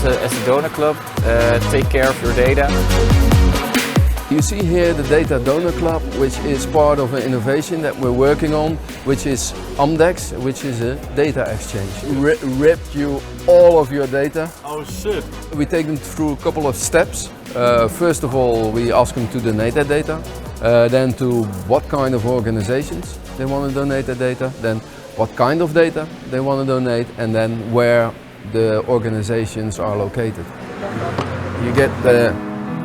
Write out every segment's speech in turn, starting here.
as a donor club, take care of your data. You see here the Data Donor Club, which is part of an innovation that we're working on, which is AMS-IX, which is a data exchange. Ripped you all of your data. Oh shit! We take them through a couple of steps. First of all, we ask them to donate their data, then to what kind of organizations they want to donate their data, then what kind of data they want to donate, and then where the organizations are located. You get the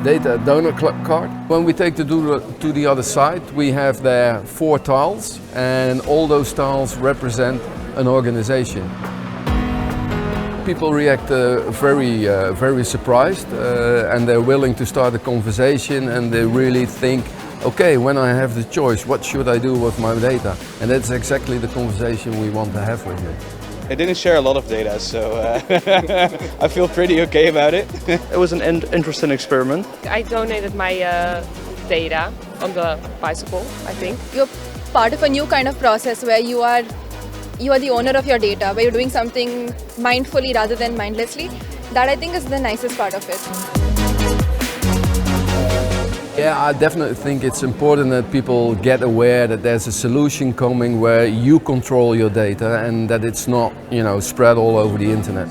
Data Donor card. When we take to the other side, we have there 4 tiles, and all those tiles represent an organization. People react very surprised, and they're willing to start a conversation, and they really think, okay, when I have the choice, what should I do with my data? And that's exactly the conversation we want to have with you. I didn't share a lot of data, so I feel pretty okay about it. It was an interesting experiment. I donated my data on the bicycle, I think. You're part of a new kind of process where you are the owner of your data, where you're doing something mindfully rather than mindlessly. That I think is the nicest part of it. Yeah, I definitely think it's important that people get aware that there's a solution coming where you control your data and that it's not, spread all over the internet.